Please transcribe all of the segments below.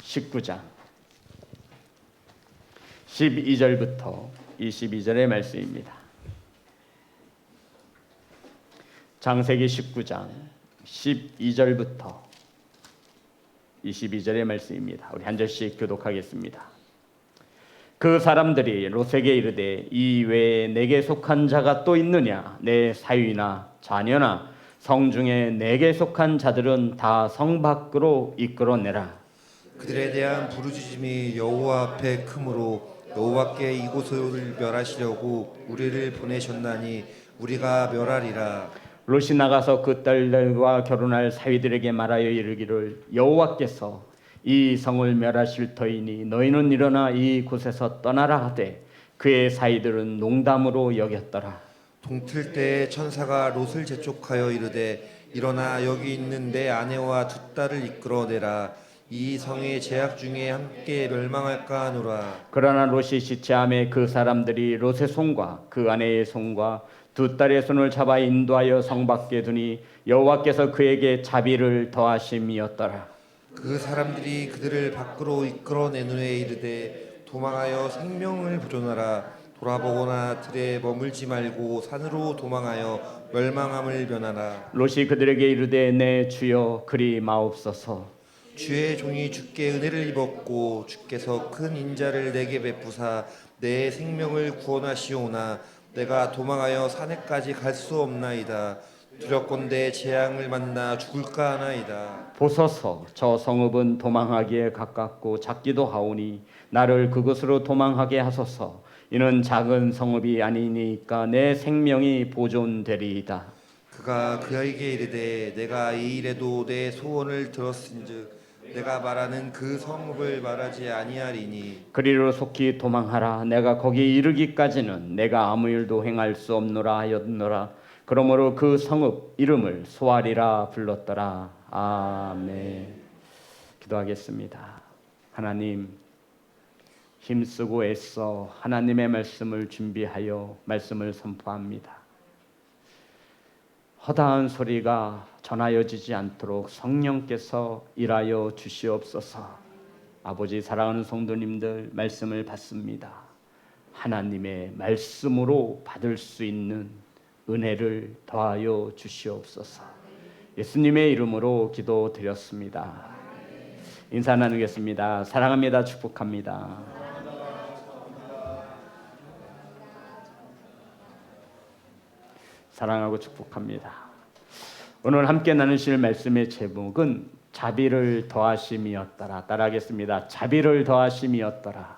19장 12절부터 22절의 말씀입니다. 창세기 19장 12절부터 22절의 말씀입니다. 우리 한 절씩 교독하겠습니다. 그 사람들이 롯에게 이르되 이 외에 내게 속한 자가 또 있느냐? 내 사위나 자녀나 성중에 내게 속한 자들은 다 성 밖으로 이끌어내라. 그들에 대한 부르짖음이 여호와 앞에 크므로 여호와께 이곳을 멸하시려고 우리를 보내셨나니 우리가 멸하리라. 롯이 나가서 그 딸들과 결혼할 사위들에게 말하여 이르기를 여호와께서 이 성을 멸하실 터이니 너희는 일어나 이 곳에서 떠나라 하되 그의 사위들은 농담으로 여겼더라. 동틀 때에 천사가 롯을 재촉하여 이르되 일어나 여기 있는 내 아내와 두 딸을 이끌어내라. 이 성의 제약 중에 함께 멸망할까 하노라. 그러나 롯이 시체함에 그 사람들이 롯의 손과 그 아내의 손과 두 딸의 손을 잡아 인도하여 성 밖에 두니 여호와께서 그에게 자비를 더하심이었더라. 그 사람들이 그들을 밖으로 이끌어낸 후에 이르되 도망하여 생명을 보존하라. 돌아보거나 들에 머물지 말고 산으로 도망하여 멸망함을 면하라. 롯이 그들에게 이르되 내 주여 그리 마옵소서. 주의 종이 주께 은혜를 입었고 주께서 큰 인자를 내게 베푸사 내 생명을 구원하시오나 내가 도망하여 산에까지 갈 수 없나이다. 두렵건대 재앙을 만나 죽을까 하나이다. 보소서 저 성읍은 도망하기에 가깝고 작기도 하오니 나를 그곳으로 도망하게 하소서. 이는 작은 성읍이 아니니까 내 생명이 보존되리이다. 그가 그에게 이르되 내가 이 일에도 내 소원을 들었은즉 내가 말하는 그 성읍을 말하지 아니하리니 그리로 속히 도망하라. 내가 거기 이르기까지는 내가 아무 일도 행할 수 없노라 하였노라. 그러므로 그 성읍 이름을 소알이라 불렀더라. 아멘. 기도하겠습니다. 하나님, 힘쓰고 애써 하나님의 말씀을 준비하여 말씀을 선포합니다. 허다한 소리가 전하여지지 않도록 성령께서 일하여 주시옵소서. 아버지, 사랑하는 성도님들 말씀을 받습니다. 하나님의 말씀으로 받을 수 있는 은혜를 더하여 주시옵소서. 예수님의 이름으로 기도드렸습니다. 인사 나누겠습니다. 사랑합니다. 축복합니다. 사랑하고 축복합니다. 오늘 함께 나누실 말씀의 제목은 자비를 더하심이었더라. 따라하겠습니다. 자비를 더하심이었더라.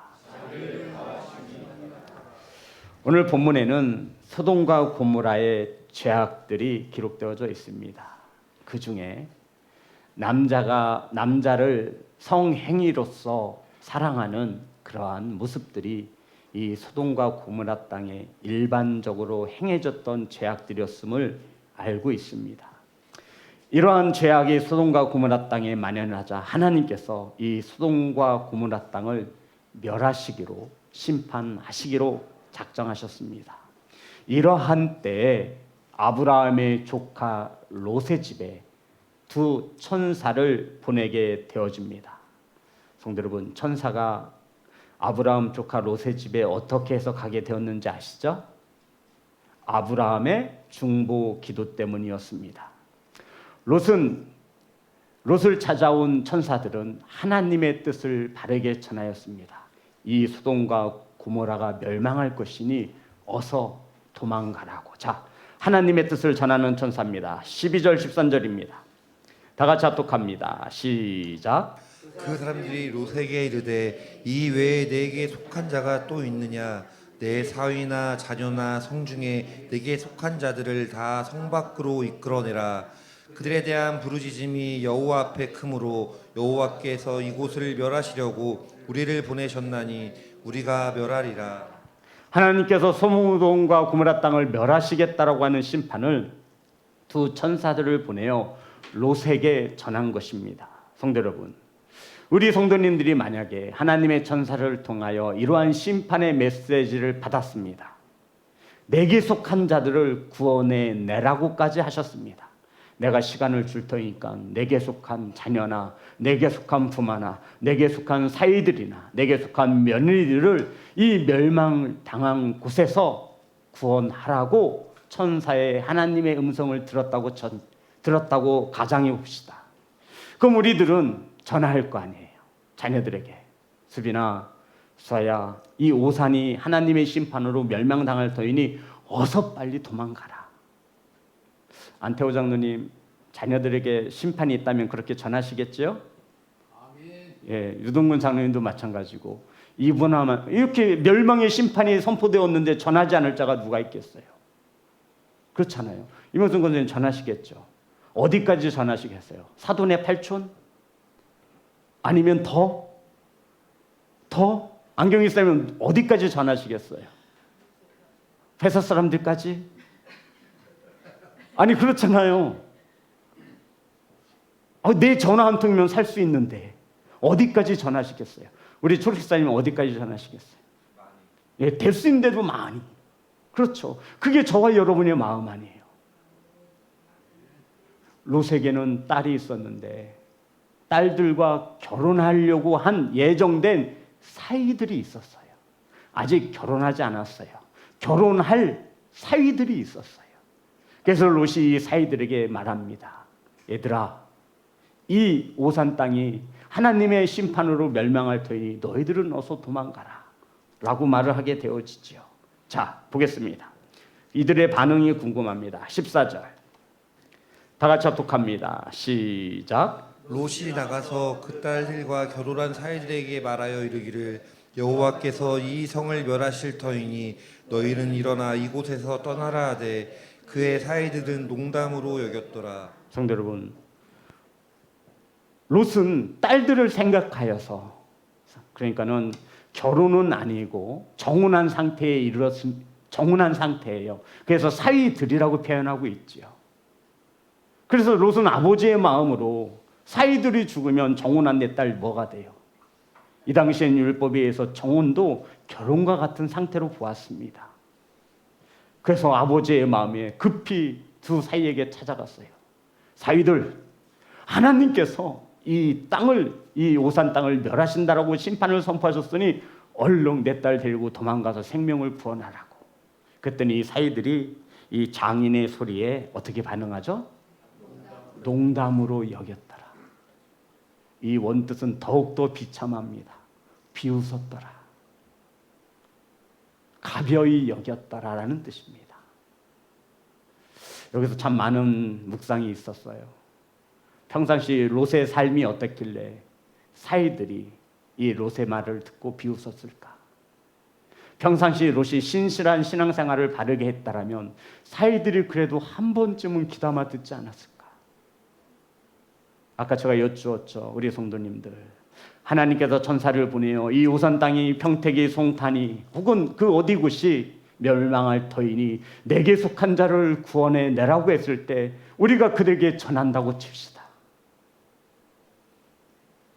오늘 본문에는 소돔과 고모라의 죄악들이 기록되어져 있습니다. 그 중에 남자를 성행위로서 사랑하는 그러한 모습들이 이 소돔과 고모라 땅에 일반적으로 행해졌던 죄악들이었음을 알고 있습니다. 이러한 죄악이 소돔과 고모라 땅에 만연하자 하나님께서 이 소돔과 고모라 땅을 멸하시기로 심판하시기로 작정하셨습니다. 이러한 때에 아브라함의 조카 롯의 집에 두 천사를 보내게 되어집니다. 성도 여러분, 천사가 아브라함 조카 롯의 집에 어떻게 해서 가게 되었는지 아시죠? 아브라함의 중보 기도 때문이었습니다. 롯을 찾아온 천사들은 하나님의 뜻을 바르게 전하였습니다. 이 소돔과 고모라가 멸망할 것이니 어서 도망가라고. 자, 하나님의 뜻을 전하는 천사입니다. 12절 13절입니다. 다 같이 합독합니다. 시작. 그 사람들이 롯에게 이르되 이 외에 내게 속한 자가 또 있느냐? 내 사위나 자녀나 성중에 내게 속한 자들을 다 성 밖으로 이끌어내라. 그들에 대한 부르짖음이 여호와 앞에 크므로 여호와께서 이곳을 멸하시려고 우리를 보내셨나니 우리가 멸하리라. 하나님께서 소돔과 고모라 땅을 멸하시겠다라고 하는 심판을 두 천사들을 보내어 롯에게 전한 것입니다. 성도 여러분, 우리 성도님들이 만약에 하나님의 천사를 통하여 이러한 심판의 메시지를 받았습니다. 내게 속한 자들을 구원해 내라고까지 하셨습니다. 내가 시간을 줄 테니까 내게 속한 자녀나 내게 속한 부마나 내게 속한 사위들이나 내게 속한 며느리들을 이 멸망당한 곳에서 구원하라고 천사의 하나님의 음성을 들었다고 가정해 봅시다. 그럼 우리들은 전화할 거 아니에요. 자녀들에게. 수빈아, 수아야, 이 오산이 하나님의 심판으로 멸망당할 터이니 어서 빨리 도망가라. 안태호 장로님, 자녀들에게 심판이 있다면 그렇게 전하시겠죠? 예, 유동근 장로님도 마찬가지고 이분하면 이렇게 멸망의 심판이 선포되었는데 전하지 않을 자가 누가 있겠어요? 그렇잖아요. 이명순 권사님 전하시겠죠? 어디까지 전하시겠어요? 사돈의 팔촌? 아니면 더? 안경이 있으면 어디까지 전하시겠어요? 회사 사람들까지? 아니 그렇잖아요. 내 전화 한 통이면 살 수 있는데 어디까지 전하시겠어요? 우리 초록식사님은 어디까지 전하시겠어요? 예, 될 수 있는 대로 많이. 그렇죠. 그게 저와 여러분의 마음 아니에요. 롯에게는 딸이 있었는데 딸들과 결혼하려고 한 예정된 사위들이 있었어요. 아직 결혼하지 않았어요. 결혼할 사위들이 있었어요. 그래서 롯이 이 사위들에게 말합니다. 얘들아, 이 오산 땅이 하나님의 심판으로 멸망할 터이니 너희들은 어서 도망가라 라고 말을 하게 되어지죠. 자, 보겠습니다. 이들의 반응이 궁금합니다. 14절 다 같이 합독합니다. 시작. 롯이 나가서 그 딸들과 결혼한 사이들에게 말하여 이르기를 여호와께서 이 성을 멸하실 터이니 너희는 일어나 이곳에서 떠나라 하되 그의 사이들은 농담으로 여겼더라. 성도 여러분, 롯은 딸들을 생각하여서, 그러니까는 결혼은 아니고 정혼한 상태예요. 그래서 사위들이라고 표현하고 있지요. 그래서 롯은 아버지의 마음으로 사위들이 죽으면 정혼한 내 딸 뭐가 돼요? 이 당시엔 율법에 의해서 정혼도 결혼과 같은 상태로 보았습니다. 그래서 아버지의 마음에 급히 두 사위에게 찾아갔어요. 사위들, 하나님께서 이 오산 땅을 멸하신다라고 심판을 선포하셨으니 얼른 내 딸 데리고 도망가서 생명을 구원하라고. 그랬더니 이 사위들이 이 장인의 소리에 어떻게 반응하죠? 농담으로 여겼더라. 이 원뜻은 더욱더 비참합니다. 비웃었더라. 가벼이 여겼더라라는 뜻입니다. 여기서 참 많은 묵상이 있었어요. 평상시 롯의 삶이 어떻길래 사위들이 이 롯의 말을 듣고 비웃었을까? 평상시 롯이 신실한 신앙생활을 바르게 했다라면 사위들이 그래도 한 번쯤은 귀담아 듣지 않았을까? 아까 제가 여쭈었죠. 우리 성도님들, 하나님께서 천사를 보내어 이 오산 땅이 평택이 송탄이 혹은 그 어디 곳이 멸망할 터이니 내게 속한 자를 구원해 내라고 했을 때 우리가 그들에게 전한다고 칩시다.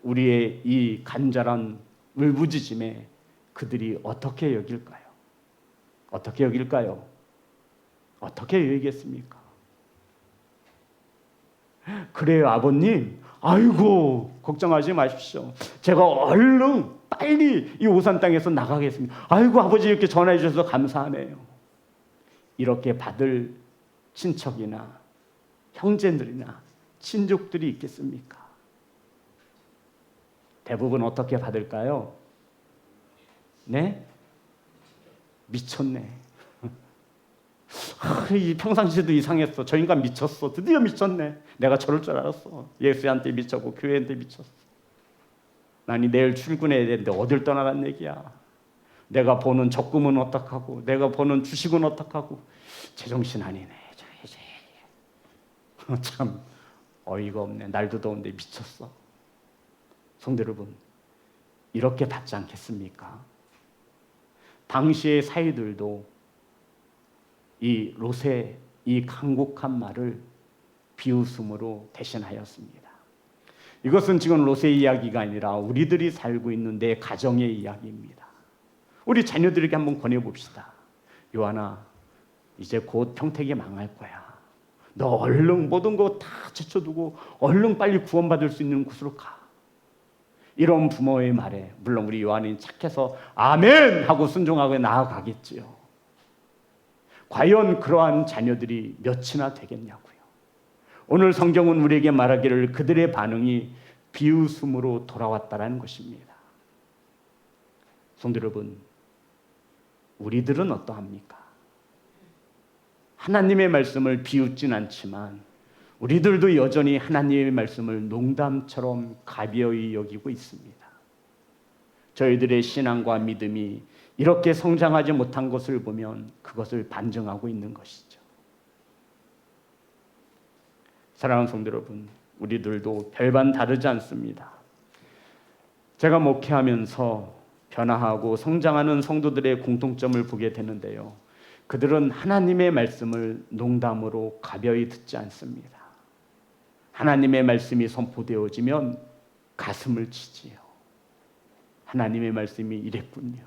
우리의 이 간절한 울부짖음에 그들이 어떻게 여길까요? 어떻게 여길까요? 어떻게 여기겠습니까? 그래요, 아버님. 아이고, 걱정하지 마십시오. 제가 얼른 빨리 이 오산 땅에서 나가겠습니다. 아이고, 아버지 이렇게 전화해 주셔서 감사하네요. 이렇게 받을 친척이나 형제들이나 친족들이 있겠습니까? 대부분 어떻게 받을까요? 네? 미쳤네. 이 평상시에도 이상했어. 저 인간 미쳤어. 드디어 미쳤네. 내가 저럴 줄 알았어. 예수한테 미쳤고 교회한테 미쳤어. 나니 내일 출근해야 되는데 어딜 떠나란 얘기야. 내가 보는 적금은 어떡하고 내가 보는 주식은 어떡하고. 제정신 아니네. 참 어이가 없네. 날도 더운데 미쳤어. 성도 여러분, 이렇게 받지 않겠습니까? 당시의 사위들도 이 롯의 이 간곡한 말을 비웃음으로 대신하였습니다. 이것은 지금 롯의 이야기가 아니라 우리들이 살고 있는 내 가정의 이야기입니다. 우리 자녀들에게 한번 권해봅시다. 요한아, 이제 곧 평택이 망할 거야. 너 얼른 모든 거 다 제쳐두고 얼른 빨리 구원받을 수 있는 곳으로 가. 이런 부모의 말에 물론 우리 요한이 착해서 아멘 하고 순종하고 나아가겠지요. 과연 그러한 자녀들이 몇이나 되겠냐고요. 오늘 성경은 우리에게 말하기를 그들의 반응이 비웃음으로 돌아왔다라는 것입니다. 성도 여러분, 우리들은 어떠합니까? 하나님의 말씀을 비웃진 않지만 우리들도 여전히 하나님의 말씀을 농담처럼 가벼이 여기고 있습니다. 저희들의 신앙과 믿음이 이렇게 성장하지 못한 것을 보면 그것을 반증하고 있는 것이죠. 사랑하는 성도 여러분, 우리들도 별반 다르지 않습니다. 제가 목회하면서 변화하고 성장하는 성도들의 공통점을 보게 되는데요. 그들은 하나님의 말씀을 농담으로 가벼이 듣지 않습니다. 하나님의 말씀이 선포되어지면 가슴을 치지요. 하나님의 말씀이 이랬군요.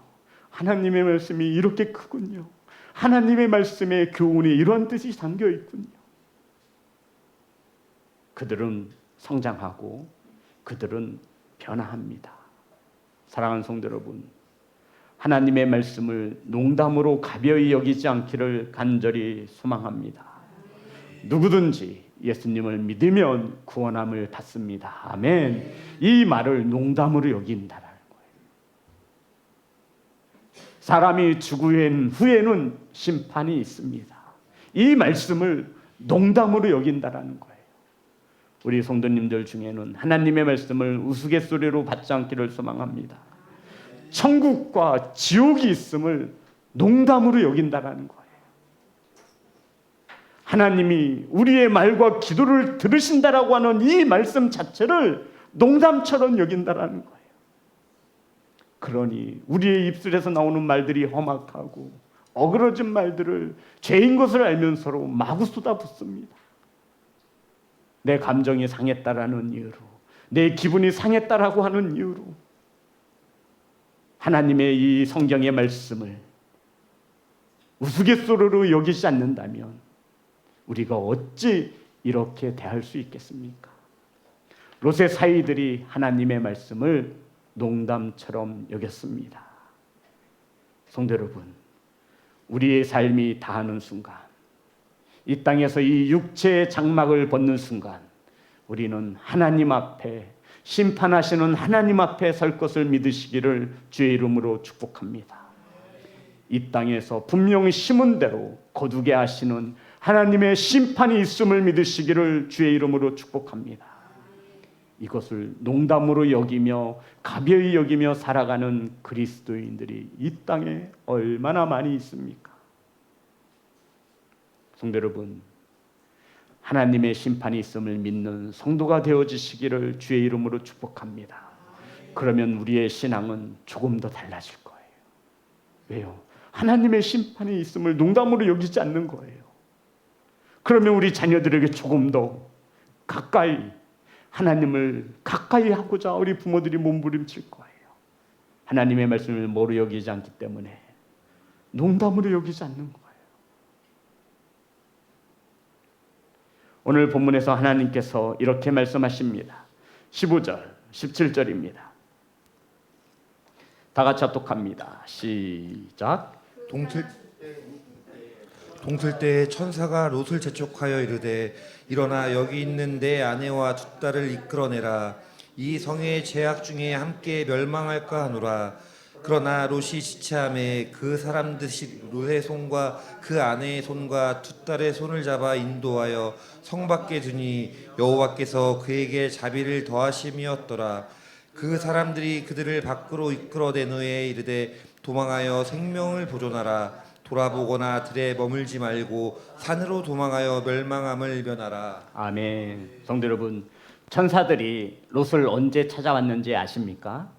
하나님의 말씀이 이렇게 크군요. 하나님의 말씀에 교훈이 이런 뜻이 담겨 있군요. 그들은 성장하고 그들은 변화합니다. 사랑하는 성도 여러분, 하나님의 말씀을 농담으로 가벼이 여기지 않기를 간절히 소망합니다. 누구든지 예수님을 믿으면 구원함을 받습니다. 아멘. 이 말을 농담으로 여긴다라는 거예요. 사람이 죽은 후에는 심판이 있습니다. 이 말씀을 농담으로 여긴다라는 거예요. 우리 성도님들 중에는 하나님의 말씀을 우스갯소리로 받지 않기를 소망합니다. 천국과 지옥이 있음을 농담으로 여긴다라는 거예요. 하나님이 우리의 말과 기도를 들으신다라고 하는 이 말씀 자체를 농담처럼 여긴다라는 거예요. 그러니 우리의 입술에서 나오는 말들이 험악하고 어그러진 말들을 죄인 것을 알면서도 마구 쏟아붓습니다. 내 감정이 상했다라는 이유로, 내 기분이 상했다라고 하는 이유로 하나님의 이 성경의 말씀을 우스갯소리로 여기지 않는다면 우리가 어찌 이렇게 대할 수 있겠습니까? 롯의 사이들이 하나님의 말씀을 농담처럼 여겼습니다. 성도 여러분, 우리의 삶이 다하는 순간, 이 땅에서 이 육체의 장막을 벗는 순간 우리는 하나님 앞에, 심판하시는 하나님 앞에 설 것을 믿으시기를 주의 이름으로 축복합니다. 이 땅에서 분명히 심은 대로 거두게 하시는 하나님의 심판이 있음을 믿으시기를 주의 이름으로 축복합니다. 이것을 농담으로 여기며 가벼이 여기며 살아가는 그리스도인들이 이 땅에 얼마나 많이 있습니까? 성도 여러분, 하나님의 심판이 있음을 믿는 성도가 되어지시기를 주의 이름으로 축복합니다. 그러면 우리의 신앙은 조금 더 달라질 거예요. 왜요? 하나님의 심판이 있음을 농담으로 여기지 않는 거예요. 그러면 우리 자녀들에게 조금 더 가까이, 하나님을 가까이 하고자 우리 부모들이 몸부림칠 거예요. 하나님의 말씀을 뭐로 여기지 않기 때문에 농담으로 여기지 않는 거예요. 오늘 본문에서 하나님께서 이렇게 말씀하십니다. 15절, 17절입니다. 다 같이 합독합니다. 시작. 동틀 때 천사가 롯을 재촉하여 이르되 일어나 여기 있는 내 아내와 두 딸을 이끌어내라. 이 성의 죄악 중에 함께 멸망할까 하노라. 그러나 롯이 지체함에 그 사람들이 롯의 손과 그 아내의 손과 두 딸의 손을 잡아 인도하여 성 밖에 두니 여호와께서 그에게 자비를 더하심이었더라. 그 사람들이 그들을 밖으로 이끌어낸 후에 이르되 도망하여 생명을 보존하라. 돌아보거나 들에 머물지 말고 산으로 도망하여 멸망함을 면하라. 아멘. 성도 여러분, 천사들이 롯을 언제 찾아왔는지 아십니까?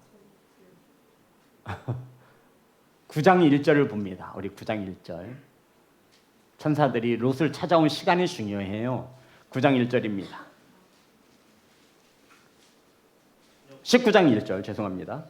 9장 1절을 봅니다. 우리 9장 1절. 천사들이 롯을 찾아온 시간이 중요해요. 9장 1절입니다. 19장 1절 죄송합니다.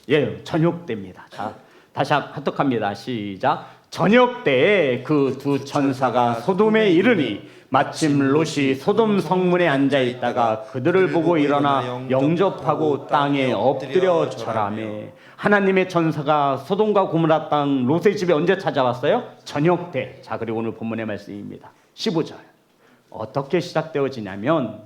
예, 저녁 때입니다. 자, 다시 합독합니다. 시작. 저녁 때에 그 두 천사가 소돔에 이르니 마침 롯이 소돔 성문에 앉아 있다가 그들을 보고 일어나 영접하고 땅에 엎드려 절하매. 하나님의 천사가 소돔과 고모라 땅 롯의 집에 언제 찾아왔어요? 저녁 때. 자, 그리고 오늘 본문의 말씀입니다. 15절. 어떻게 시작되어지냐면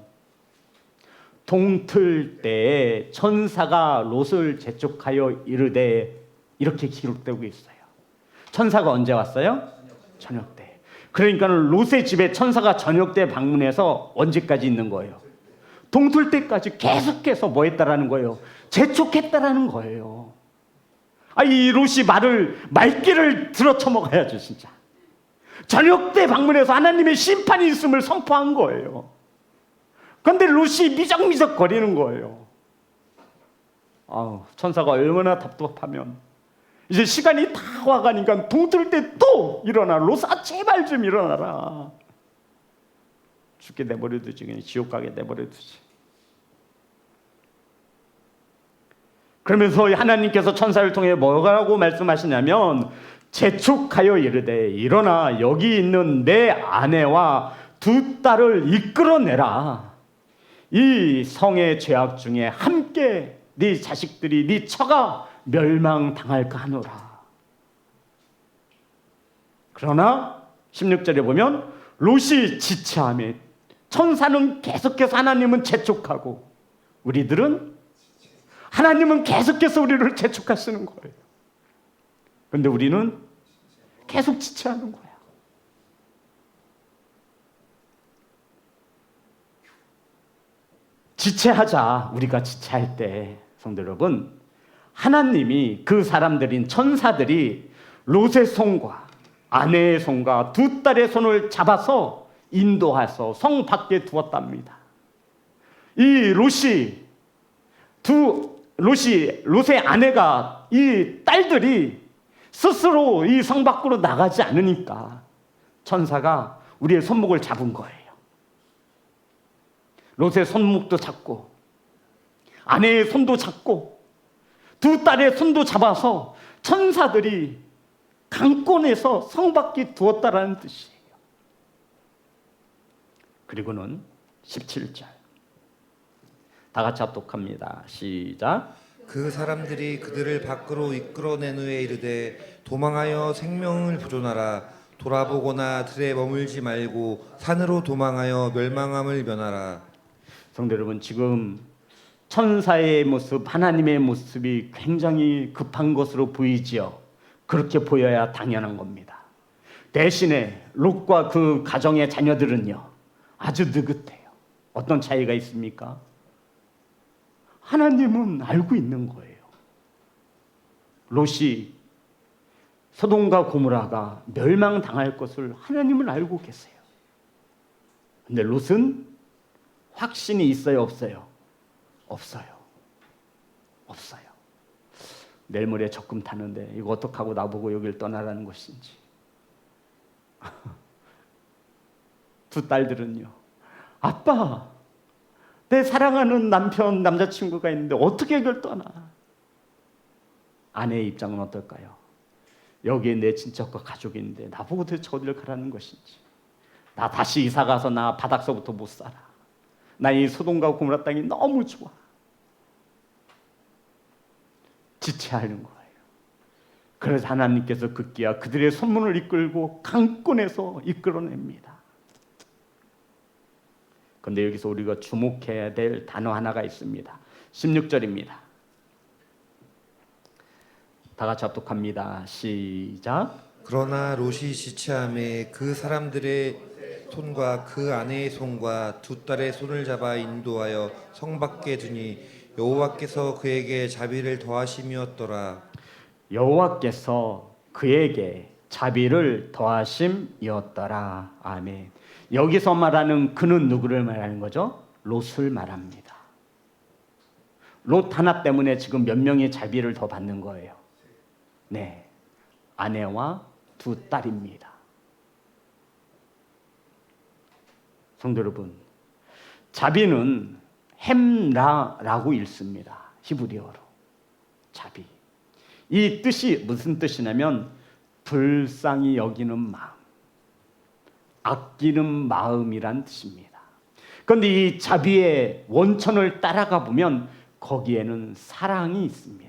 동틀 때에 천사가 롯을 재촉하여 이르되, 이렇게 기록되고 있어요. 천사가 언제 왔어요? 저녁 때. 그러니까 롯의 집에 천사가 저녁 때 방문해서 언제까지 있는 거예요? 동틀 때까지 계속해서 뭐 했다라는 거예요? 재촉했다라는 거예요. 이 롯이 말귀를 들어쳐먹어야죠, 진짜. 저녁 때 방문해서 하나님의 심판이 있음을 선포한 거예요. 그런데 롯이 미적미적 거리는 거예요. 천사가 얼마나 답답하면, 이제 시간이 다 와가니까 동틀 때 또 일어나. 롯아, 제발 좀 일어나라. 죽게 내버려두지, 그냥 지옥 가게 내버려두지. 그러면서 하나님께서 천사를 통해 뭐라고 말씀하시냐면 재촉하여 이르되, 일어나 여기 있는 내 아내와 두 딸을 이끌어내라. 이 성의 죄악 중에 함께 네 자식들이, 네 처가 멸망당할까 하노라. 그러나 16절에 보면 롯이 지체하며, 천사는 계속해서 하나님은 재촉하고 하나님은 계속해서 우리를 재촉하시는 거예요. 그런데 우리는 계속 지체하는 거야. 지체하자. 우리가 지체할 때, 성도 여러분, 하나님이 그 사람들인 천사들이 롯의 손과 아내의 손과 두 딸의 손을 잡아서 인도해서 성 밖에 두었답니다. 이 롯의 아내가, 이 딸들이 스스로 이 성 밖으로 나가지 않으니까 천사가 우리의 손목을 잡은 거예요. 롯의 손목도 잡고 아내의 손도 잡고 두 딸의 손도 잡아서 천사들이 강권에서 성 밖에 두었다라는 뜻이에요. 그리고는 17절 다 같이 합독합니다. 시작. 그 사람들이 그들을 밖으로 이끌어낸 후에 이르되, 도망하여 생명을 보존하라. 돌아보거나 들에 머물지 말고 산으로 도망하여 멸망함을 면하라. 성도 여러분, 지금 천사의 모습, 하나님의 모습이 굉장히 급한 것으로 보이지요. 그렇게 보여야 당연한 겁니다. 대신에 롯과 그 가정의 자녀들은요, 아주 느긋해요. 어떤 차이가 있습니까? 하나님은 알고 있는 거예요. 롯이 소돔과 고모라가 멸망당할 것을 하나님은 알고 계세요. 근데 롯은 확신이 있어요, 없어요? 없어요. 내일 모레 적금 타는데 이거 어떡하고 나보고 여길 떠나라는 것인지. 두 딸들은요, 아빠, 내 사랑하는 남자친구가 있는데 어떻게 이걸 떠나? 아내의 입장은 어떨까요? 여기에 내 친척과 가족이 있는데 나보고 도대체 어디를 가라는 것인지. 나 다시 이사 가서 나 바닥서부터 못 살아. 나 이 소돔과 고모라 땅이 너무 좋아. 지체하는 거예요. 그래서 하나님께서 급기야 그들의 손문을 이끌고 강권에서 이끌어냅니다. 그런데 여기서 우리가 주목해야 될 단어 하나가 있습니다. 16절입니다. 다 같이 합독합니다. 시작. 그러나 롯이 지체함에 그 사람들의 손과 그 아내의 손과 두 딸의 손을 잡아 인도하여 성 밖에 두니 여호와께서 그에게 자비를 더하심이었더라. 여호와께서 그에게 자비를 더하심이었더라. 아멘. 여기서 말하는 그는 누구를 말하는 거죠? 롯을 말합니다. 롯 하나 때문에 지금 몇 명의 자비를 더 받는 거예요? 네, 아내와 두 딸입니다. 성도 여러분, 자비는 햄라라고 읽습니다. 히브리어로 자비. 이 뜻이 무슨 뜻이냐면 불쌍히 여기는 마음, 아끼는 마음이란 뜻입니다. 그런데 이 자비의 원천을 따라가 보면 거기에는 사랑이 있습니다.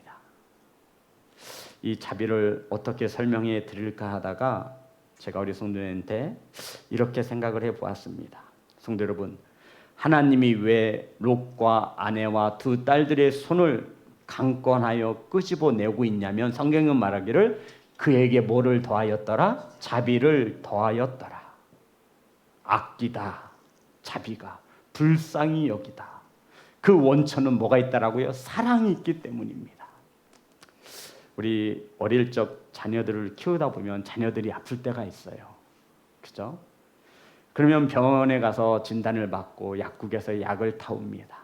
이 자비를 어떻게 설명해 드릴까 하다가 제가 우리 성도님한테 이렇게 생각을 해보았습니다. 성도 여러분, 하나님이 왜 롯과 아내와 두 딸들의 손을 강권하여 끄집어내고 있냐면 성경은 말하기를 그에게 뭐를 더하였더라? 자비를 더하였더라. 아끼다, 자비가, 불쌍히 여기다. 그 원천은 뭐가 있다라고요? 사랑이 있기 때문입니다. 우리 어릴 적 자녀들을 키우다 보면 자녀들이 아플 때가 있어요. 그죠? 그러면 병원에 가서 진단을 받고 약국에서 약을 타옵니다.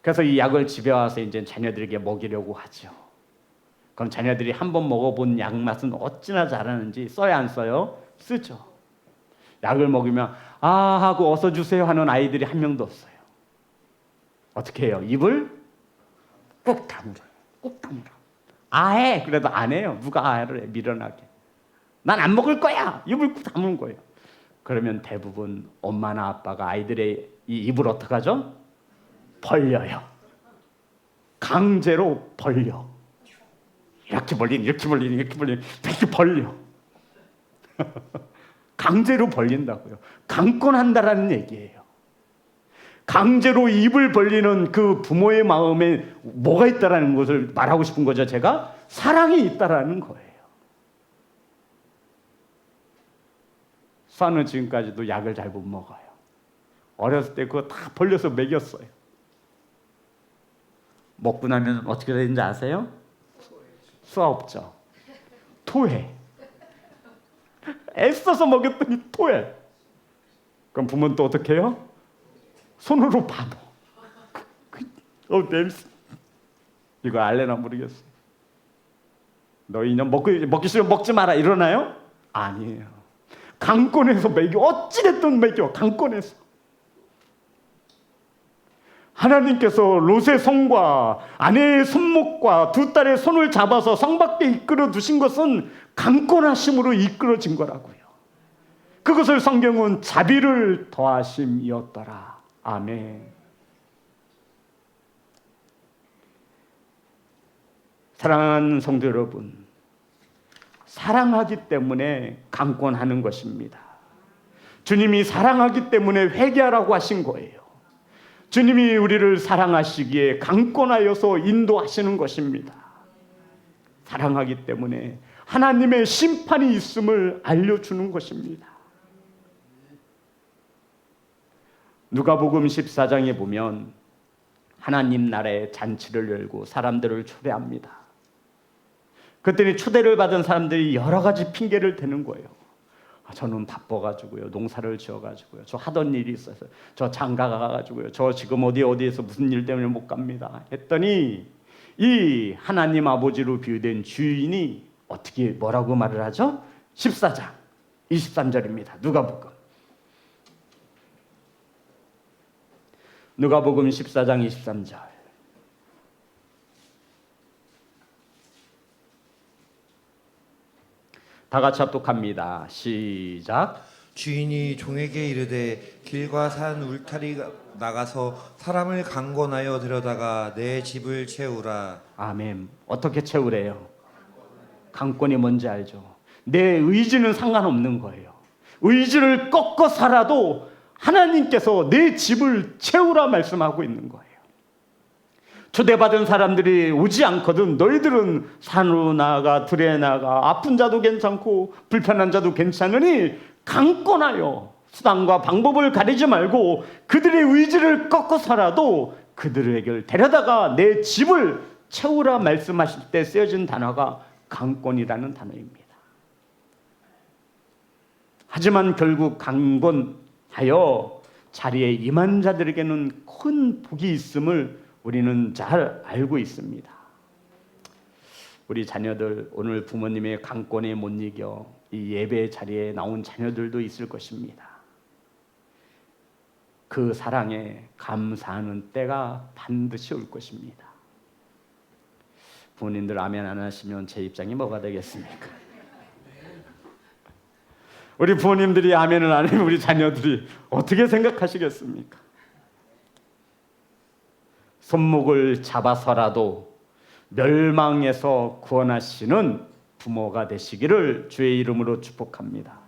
그래서 이 약을 집에 와서 이제 자녀들에게 먹이려고 하죠. 그럼 자녀들이 한번 먹어본 약 맛은 어찌나 잘하는지 써야 안 써요? 쓰죠. 약을 먹으면 아 하고 어서 주세요 하는 아이들이 한 명도 없어요. 어떻게 해요? 입을 꼭 다물어요. 꼭 다물어. 아해. 그래도 안 해요. 누가 아해를 해? 미련하게. 난 안 먹을 거야. 입을 꼭 다무는 거예요. 그러면 대부분 엄마나 아빠가 아이들의 이 입을 어떻게 하죠? 벌려요. 강제로 벌려. 이렇게 벌리는, 이렇게 벌리는, 이렇게 벌리는, 이렇게 벌려. 강제로 벌린다고요. 강권한다라는 얘기예요. 강제로 입을 벌리는 그 부모의 마음에 뭐가 있다라는 것을 말하고 싶은 거죠. 제가 사랑이 있다라는 거예요. 수아는 지금까지도 약을 잘 못 먹어요. 어렸을 때 그거 다 벌려서 먹였어요. 먹고 나면 어떻게 되는지 아세요? 수아 없죠. 토해. 애써서 먹였더니 토해. 그럼 부모는 또 어떻게 해요? 손으로 봐도 냄새. 이거 알래나 모르겠어요. 너 이년 먹기 싫으면 먹지 마라 이러나요? 아니에요. 강권해서 먹여. 어찌됐든 먹여. 강권해서. 하나님께서 롯의 손과 아내의 손목과 두 딸의 손을 잡아서 성 밖에 이끌어 두신 것은 강권하심으로 이끌어진 거라고요. 그것을 성경은 자비를 더하심이었더라. 아멘. 사랑하는 성도 여러분, 사랑하기 때문에 강권하는 것입니다. 주님이 사랑하기 때문에 회개하라고 하신 거예요. 주님이 우리를 사랑하시기에 강권하여서 인도하시는 것입니다. 사랑하기 때문에 하나님의 심판이 있음을 알려주는 것입니다. 누가복음 14장에 보면 하나님 나라의 잔치를 열고 사람들을 초대합니다. 그랬더니 초대를 받은 사람들이 여러 가지 핑계를 대는 거예요. 저는 바빠가지고요, 농사를 지어가지고요, 저 하던 일이 있어서, 저 장가 가가지고요, 저 지금 어디에서 무슨 일 때문에 못 갑니다 했더니 이 하나님 아버지로 비유된 주인이 어떻게 뭐라고 말을 하죠? 14장 23절입니다. 누가복음 14장 23절. 다 같이 합독합니다. 시작. 주인이 종에게 이르되 길과 산 울타리 나가서 사람을 강권하여 데려다가 내 집을 채우라. 아멘. 어떻게 채우래요? 강권이 뭔지 알죠? 내 의지는 상관없는 거예요. 의지를 꺾어 살아도 하나님께서 내 집을 채우라 말씀하고 있는 거예요. 초대받은 사람들이 오지 않거든 너희들은 산으로 나가 들에 나가 아픈 자도 괜찮고 불편한 자도 괜찮으니 강권하여 수단과 방법을 가리지 말고 그들의 의지를 꺾어 살아도 그들에게 데려다가 내 집을 채우라 말씀하실 때 쓰여진 단어가 강권이라는 단어입니다. 하지만 결국 강권하여 자리에 임한 자들에게는 큰 복이 있음을 우리는 잘 알고 있습니다. 우리 자녀들 오늘 부모님의 강권에 못 이겨 이 예배 자리에 나온 자녀들도 있을 것입니다. 그 사랑에 감사하는 때가 반드시 올 것입니다. 부모님들 아멘 안 하시면 제 입장이 뭐가 되겠습니까? 우리 부모님들이 아멘을 안 하면 우리 자녀들이 어떻게 생각하시겠습니까? 손목을 잡아서라도 멸망에서 구원하시는 부모가 되시기를 주의 이름으로 축복합니다.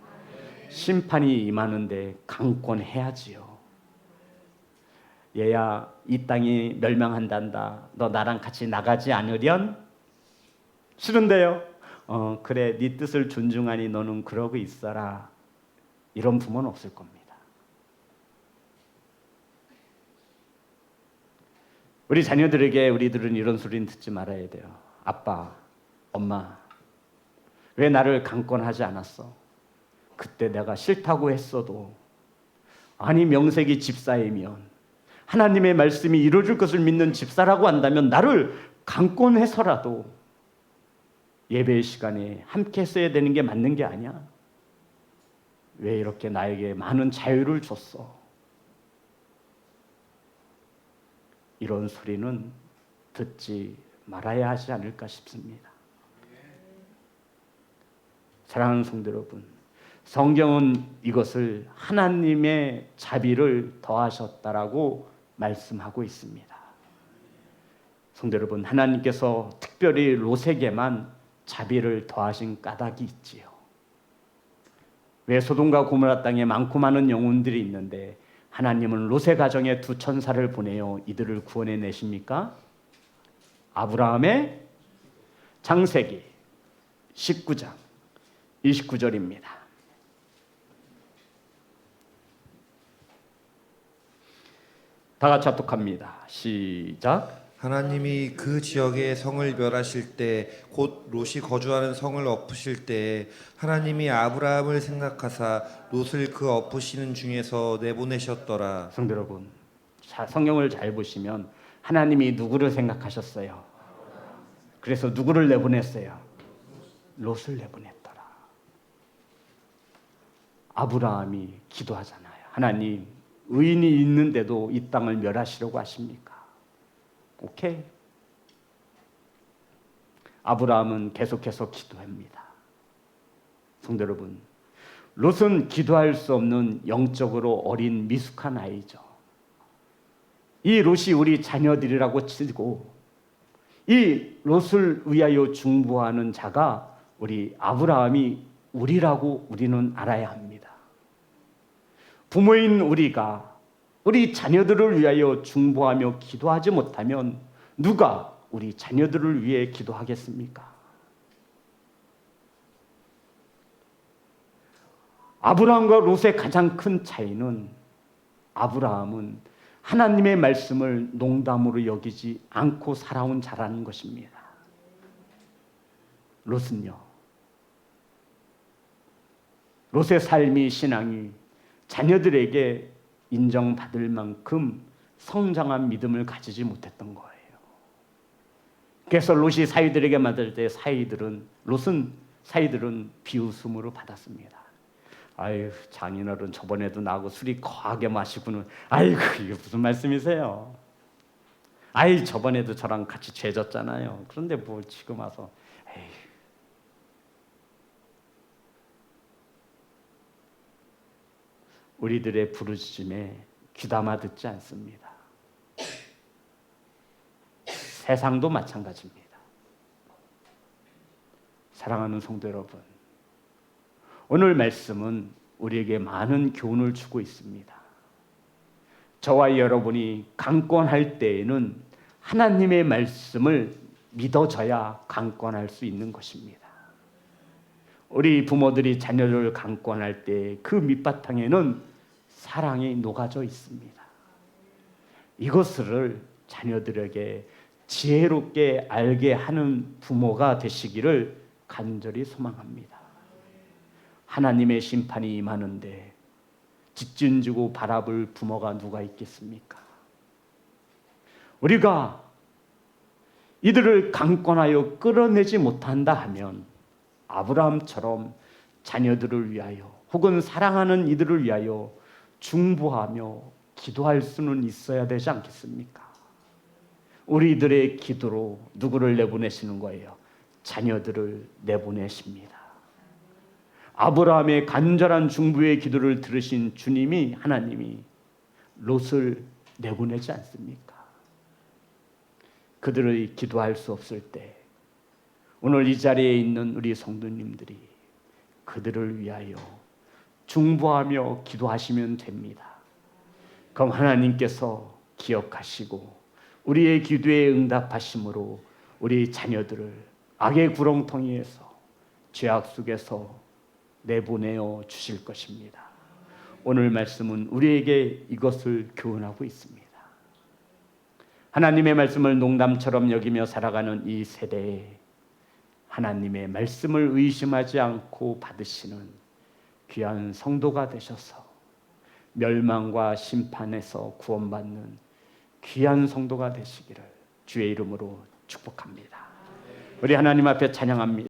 심판이 임하는데 강권해야지요. 얘야, 이 땅이 멸망한단다. 너 나랑 같이 나가지 않으련? 싫은데요. 그래, 네 뜻을 존중하니 너는 그러고 있어라. 이런 부모는 없을 겁니다. 우리 자녀들에게 우리들은 이런 소리는 듣지 말아야 돼요. 아빠, 엄마, 왜 나를 강권하지 않았어? 그때 내가 싫다고 했어도, 아니 명색이 집사이면, 하나님의 말씀이 이루어질 것을 믿는 집사라고 한다면 나를 강권해서라도 예배 시간에 함께 써야 되는 게 맞는 게 아니야? 왜 이렇게 나에게 많은 자유를 줬어? 이런 소리는 듣지 말아야 하지 않을까 싶습니다. 사랑하는 성도 여러분, 성경은 이것을 하나님의 자비를 더하셨다라고 말씀하고 있습니다. 성도 여러분, 하나님께서 특별히 롯에게만 자비를 더하신 까닭이 있지요. 왜 소돔과 고모라 땅에 많고 많은 영혼들이 있는데 하나님은 롯의 가정에 두 천사를 보내어 이들을 구원해 내십니까? 아브라함의 창세기 19장 29절입니다. 다 같이 합독합니다. 시작. 하나님이 그 지역의 성을 멸하실 때 곧 롯이 거주하는 성을 엎으실 때 하나님이 아브라함을 생각하사 롯을 그 엎으시는 중에서 내보내셨더라. 성도 여러분, 성경을 잘 보시면 하나님이 누구를 생각하셨어요? 그래서 누구를 내보냈어요? 롯을 내보냈더라. 아브라함이 기도하잖아요. 하나님, 의인이 있는데도 이 땅을 멸하시려고 하십니까? 오케이. 아브라함은 계속해서 기도합니다. 성도 여러분, 롯은 기도할 수 없는 영적으로 어린 미숙한 아이죠. 이 롯이 우리 자녀들이라고 치고 이 롯을 위하여 중보하는 자가 우리 아브라함이 우리라고 우리는 알아야 합니다. 부모인 우리가 우리 자녀들을 위하여 중보하며 기도하지 못하면 누가 우리 자녀들을 위해 기도하겠습니까? 아브라함과 롯의 가장 큰 차이는 아브라함은 하나님의 말씀을 농담으로 여기지 않고 살아온 자라는 것입니다. 롯은요, 롯의 삶이 신앙이 자녀들에게 인정받을 만큼 성장한 믿음을 가지지 못했던 거예요. 그래서 롯이 사위들에게 말할 때 롯은 사위들은 비웃음으로 받았습니다. 아유, 장인어른 저번에도 나하고 술이 거하게 마시고는, 아이고 이게 무슨 말씀이세요? 아이, 저번에도 저랑 같이 죄졌잖아요. 그런데 뭐 지금 와서, 에이. 우리들의 부르짖음에 귀담아 듣지 않습니다. 세상도 마찬가지입니다. 사랑하는 성도 여러분, 오늘 말씀은 우리에게 많은 교훈을 주고 있습니다. 저와 여러분이 강권할 때에는 하나님의 말씀을 믿어져야 강권할 수 있는 것입니다. 우리 부모들이 자녀를 강권할 때 그 밑바탕에는 사랑이 녹아져 있습니다. 이것을 자녀들에게 지혜롭게 알게 하는 부모가 되시기를 간절히 소망합니다. 하나님의 심판이 임하는데 뒷짐지고 바라볼 부모가 누가 있겠습니까? 우리가 이들을 강권하여 끌어내지 못한다 하면 아브라함처럼 자녀들을 위하여 혹은 사랑하는 이들을 위하여 중보하며 기도할 수는 있어야 되지 않겠습니까? 우리들의 기도로 누구를 내보내시는 거예요? 자녀들을 내보내십니다. 아브라함의 간절한 중부의 기도를 들으신 주님이, 하나님이 롯을 내보내지 않습니까? 그들의 기도할 수 없을 때 오늘 이 자리에 있는 우리 성도님들이 그들을 위하여 중보하며 기도하시면 됩니다. 그럼 하나님께서 기억하시고 우리의 기도에 응답하심으로 우리 자녀들을 악의 구렁텅이에서, 죄악 속에서 내보내어 주실 것입니다. 오늘 말씀은 우리에게 이것을 교훈하고 있습니다. 하나님의 말씀을 농담처럼 여기며 살아가는 이 세대에 하나님의 말씀을 의심하지 않고 받으시는 귀한 성도가 되셔서 멸망과 심판에서 구원받는 귀한 성도가 되시기를 주의 이름으로 축복합니다. 우리 하나님 앞에 찬양합니다.